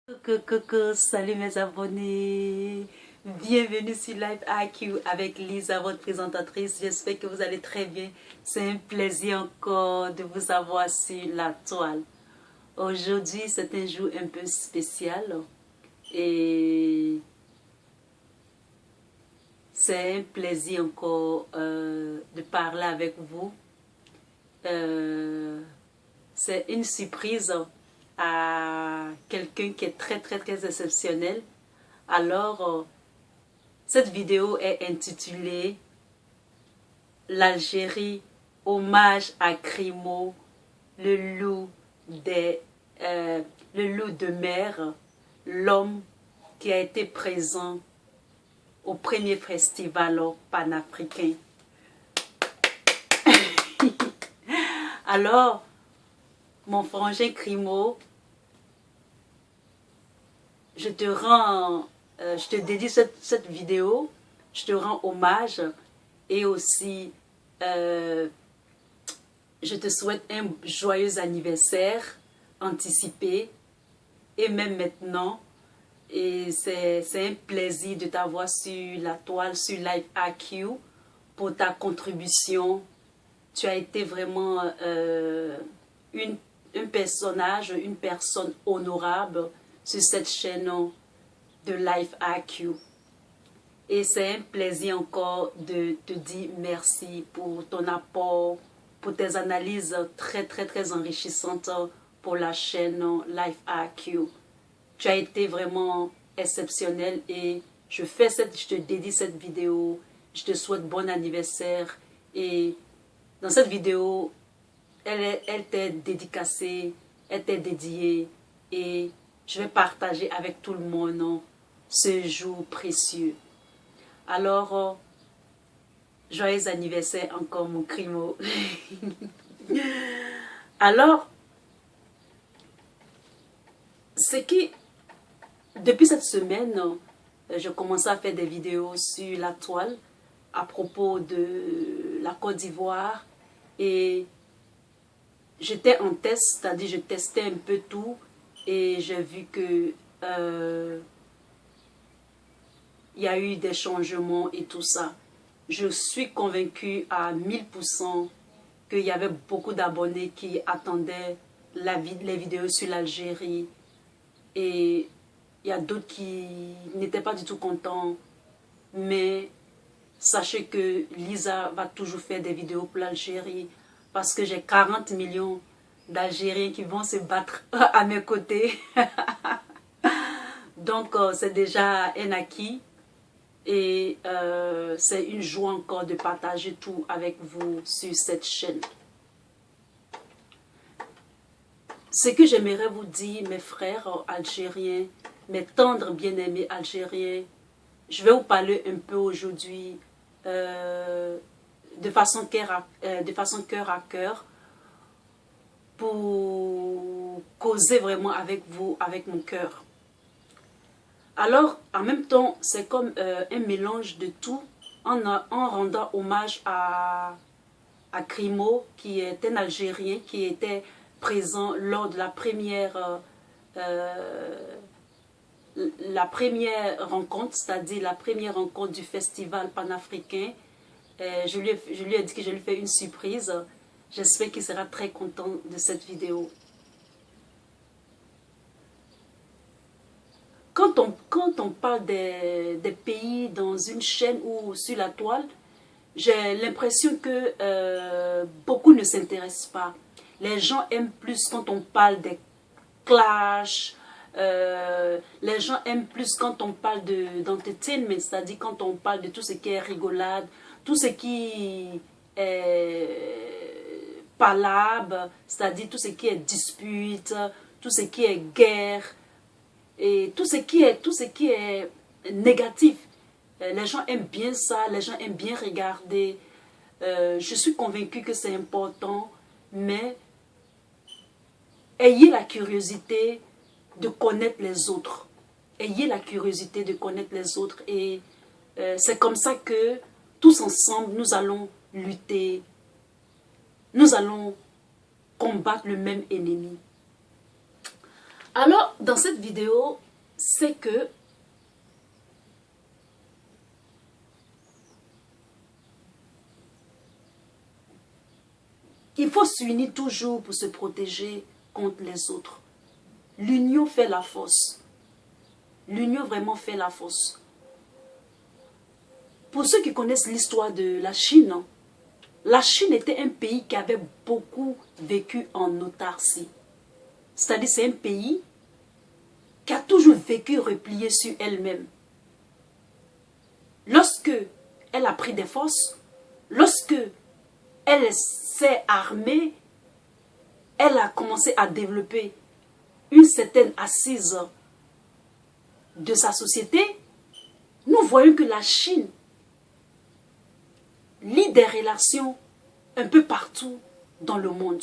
Coucou, salut mes abonnés. Bienvenue sur Live IQ avec Lisa, votre présentatrice. J'espère que vous allez très bien. C'est un plaisir encore de vous avoir sur la toile. Aujourd'hui, c'est un jour un peu spécial et c'est un plaisir encore de parler avec vous. C'est une surprise à quelqu'un qui est très exceptionnel. Alors, cette vidéo est intitulée L'Algérie, hommage à Crimo, le loup de mer, l'homme qui a été présent au premier festival panafricain. Alors, mon frangin Crimo, je te dédie cette vidéo, je te rends hommage et aussi je te souhaite un joyeux anniversaire anticipé et même maintenant. Et c'est un plaisir de t'avoir sur la toile, sur Live IQ pour ta contribution. Tu as été vraiment un personnage, une personne honorable sur cette chaîne de Live IQ. Et c'est un plaisir encore de te dire merci pour ton apport, pour tes analyses très enrichissantes pour la chaîne Live IQ. Tu as été vraiment exceptionnel et je te dédie cette vidéo. Je te souhaite bon anniversaire et dans cette vidéo, elle t'est dédicacée, elle t'est dédiée et je vais partager avec tout le monde ce jour précieux. Alors, joyeux anniversaire encore mon Crimo. Alors, c'est que depuis cette semaine, je commence à faire des vidéos sur la toile à propos de la Côte d'Ivoire et j'étais en test, c'est-à-dire je testais un peu tout et j'ai vu que il y a eu des changements et tout ça. Je suis convaincue à 1000% qu'il y avait beaucoup d'abonnés qui attendaient les vidéos sur l'Algérie et il y a d'autres qui n'étaient pas du tout contents. Mais sachez que Lisa va toujours faire des vidéos pour l'Algérie parce que j'ai 40 millions d'Algériens qui vont se battre à mes côtés. Donc c'est déjà un acquis et c'est une joie encore de partager tout avec vous sur cette chaîne. Ce que j'aimerais vous dire, mes frères algériens, mes tendres bien-aimés algériens, je vais vous parler un peu aujourd'hui de façon cœur à cœur pour causer vraiment avec vous, avec mon cœur. Alors, en même temps, c'est comme un mélange de tout en rendant hommage à Crimo, qui est un Algérien qui était présent lors de la première rencontre, c'est-à-dire la première rencontre du festival panafricain. Je lui ai dit que je lui fais une surprise. J'espère qu'il sera très content de cette vidéo. Quand on parle des pays dans une chaîne ou sur la toile, j'ai l'impression que beaucoup ne s'intéressent pas. Les gens aiment plus quand on parle des clashs. Les gens aiment plus quand on parle d'entertainment, c'est-à-dire quand on parle de tout ce qui est rigolade, tout ce qui est palabre, c'est-à-dire tout ce qui est dispute, tout ce qui est guerre et tout ce qui est négatif. Les gens aiment bien ça, les gens aiment bien regarder. Je suis convaincue que c'est important, mais ayez la curiosité de connaître les autres. Ayez la curiosité de connaître les autres et c'est comme ça que tous ensemble nous allons lutter. Nous allons combattre le même ennemi. Alors, dans cette vidéo, c'est que il faut s'unir toujours pour se protéger contre les autres. L'union fait la force. L'union vraiment fait la force. Pour ceux qui connaissent l'histoire de la Chine était un pays qui avait beaucoup vécu en autarcie. C'est-à-dire c'est un pays qui a toujours vécu replié sur elle-même. Lorsque elle a pris des forces, lorsque elle s'est armée, elle a commencé à développer une certaine assise de sa société, nous voyons que la Chine lie des relations un peu partout dans le monde.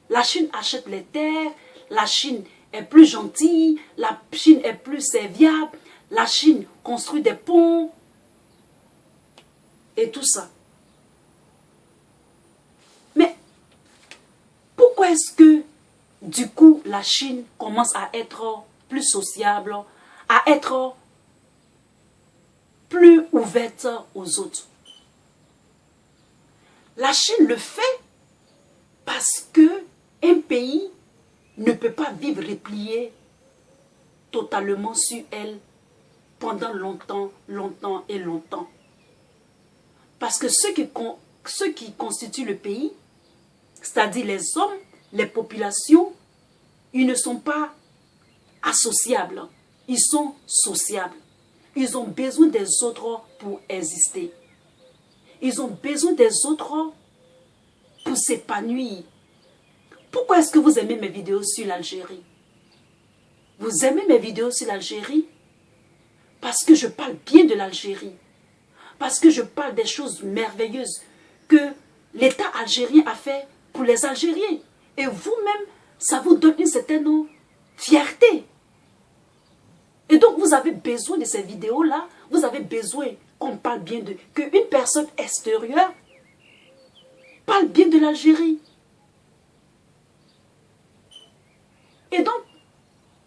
La Chine achète les terres, la Chine est plus gentille, la Chine est plus serviable, la Chine construit des ponts et tout ça. Mais pourquoi est-ce que du coup la Chine commence à être plus sociable, à être plus ouverte aux autres? La Chine le fait parce que un pays ne peut pas vivre replié totalement sur elle pendant longtemps, longtemps et longtemps. Parce que ceux qui constituent le pays, c'est-à-dire les hommes, les populations, ils ne sont pas associables, ils sont sociables. Ils ont besoin des autres pour exister. Ils ont besoin des autres pour s'épanouir. Pourquoi est-ce que vous aimez mes vidéos sur l'Algérie? Vous aimez mes vidéos sur l'Algérie? Parce que je parle bien de l'Algérie. Parce que je parle des choses merveilleuses que l'État algérien a fait pour les Algériens. Et vous-même, ça vous donne une certaine fierté. Et donc, vous avez besoin de ces vidéos-là. Vous avez besoin qu'on parle bien de... qu'une personne extérieure parle bien de l'Algérie. Et donc,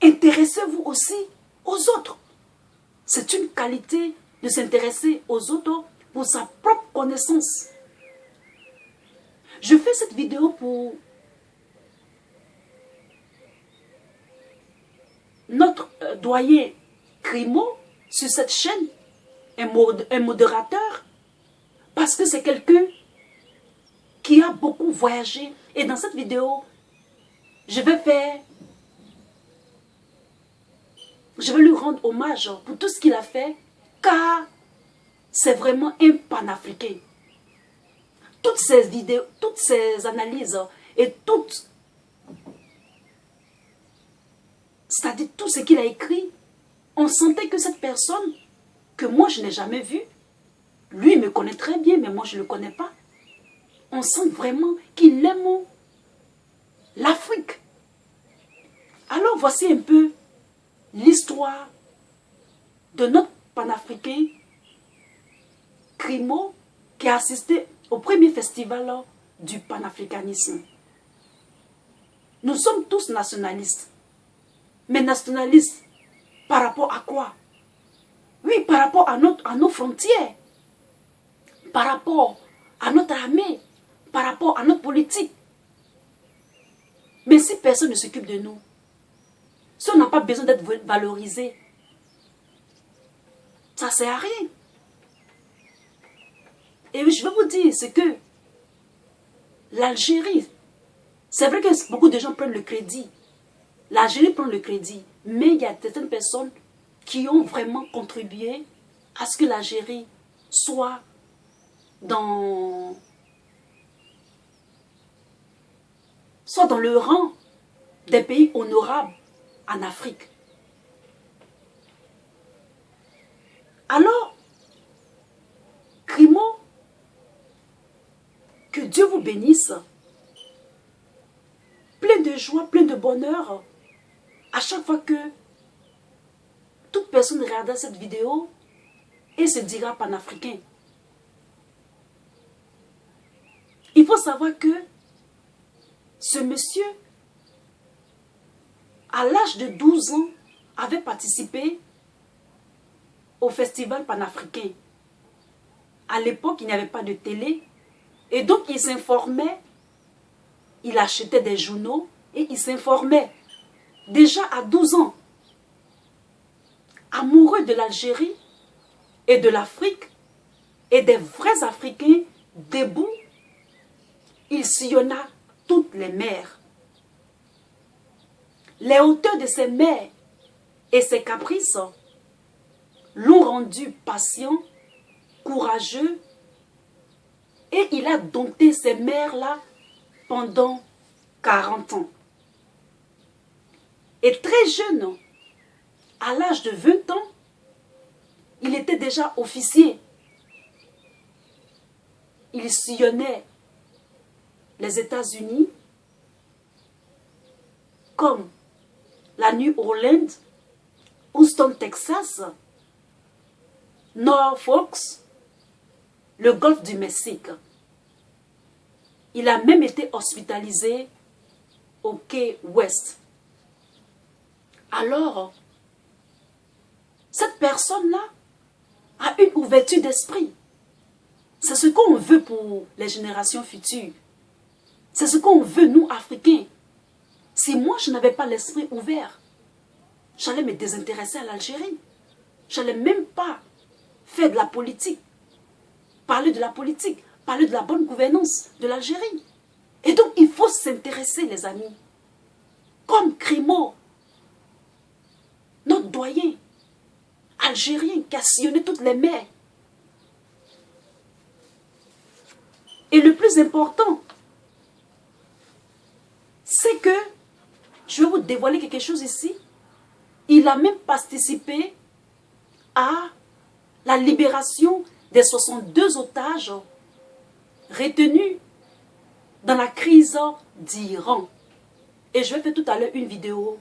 intéressez-vous aussi aux autres. C'est une qualité de s'intéresser aux autres pour sa propre connaissance. Je fais cette vidéo pour notre doyen Crimo sur cette chaîne, un modérateur, parce que c'est quelqu'un qui a beaucoup voyagé. Et dans cette vidéo, je vais lui rendre hommage pour tout ce qu'il a fait, car c'est vraiment un panafricain. Toutes ces vidéos, toutes ces analyses et toutes, c'est-à-dire tout ce qu'il a écrit, on sentait que cette personne, que moi je n'ai jamais vue, lui il me connaît très bien, mais moi je ne le connais pas. On sent vraiment qu'il aime l'Afrique. Alors voici un peu l'histoire de notre panafricain Crimo qui a assisté au premier festival du panafricanisme. Nous sommes tous nationalistes. Mais nationalistes par rapport à quoi? Oui, par rapport à nos frontières, par rapport à notre armée, par rapport à notre politique. Mais si personne ne s'occupe de nous, si on n'a pas besoin d'être valorisé, ça ne sert à rien. Et je vais vous dire, c'est que l'Algérie, c'est vrai que beaucoup de gens prennent le crédit. L'Algérie prend le crédit, mais il y a certaines personnes qui ont vraiment contribué à ce que l'Algérie soit dans le rang des pays honorables en Afrique. Alors, Crimo, que Dieu vous bénisse, plein de joie, plein de bonheur, à chaque fois que toute personne regardera cette vidéo et se dira panafricain. Il faut savoir que ce monsieur à l'âge de 12 ans, avait participé au festival panafricain. À l'époque, il n'y avait pas de télé. Et donc, il s'informait. Il achetait des journaux et il s'informait. Déjà à 12 ans. Amoureux de l'Algérie et de l'Afrique et des vrais Africains debout, il sillonna toutes les mers. Les hauteurs de ses mers et ses caprices l'ont rendu patient, courageux, et il a dompté ces mers-là pendant 40 ans. Et très jeune, à l'âge de 20 ans, il était déjà officier. Il sillonnait les États-Unis comme la New Orleans, Houston, Texas, Norfolk, le golfe du Mexique. Il a même été hospitalisé au Key West. Alors, cette personne-là a une ouverture d'esprit. C'est ce qu'on veut pour les générations futures. C'est ce qu'on veut, nous, Africains. Si moi, je n'avais pas l'esprit ouvert, j'allais me désintéresser à l'Algérie. Je n'allais même pas faire de la politique. Parler de la politique, parler de la bonne gouvernance de l'Algérie. Et donc, il faut s'intéresser, les amis. Comme Crimo, notre doyen algérien qui a sillonné toutes les mers. Et le plus important, c'est que, je vais vous dévoiler quelque chose ici, il a même participé à la libération des 62 otages retenus dans la crise d'Iran. Et je vais faire tout à l'heure une vidéo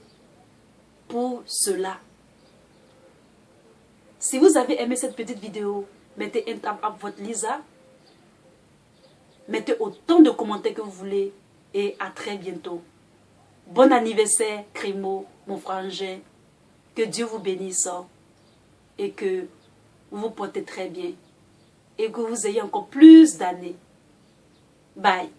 pour cela. Si vous avez aimé cette petite vidéo, mettez un thumbs up votre Lisa. Mettez autant de commentaires que vous voulez. Et à très bientôt. Bon anniversaire, Crimo, mon frangin. Que Dieu vous bénisse. Et que vous vous portez très bien. Et que vous ayez encore plus d'années. Bye.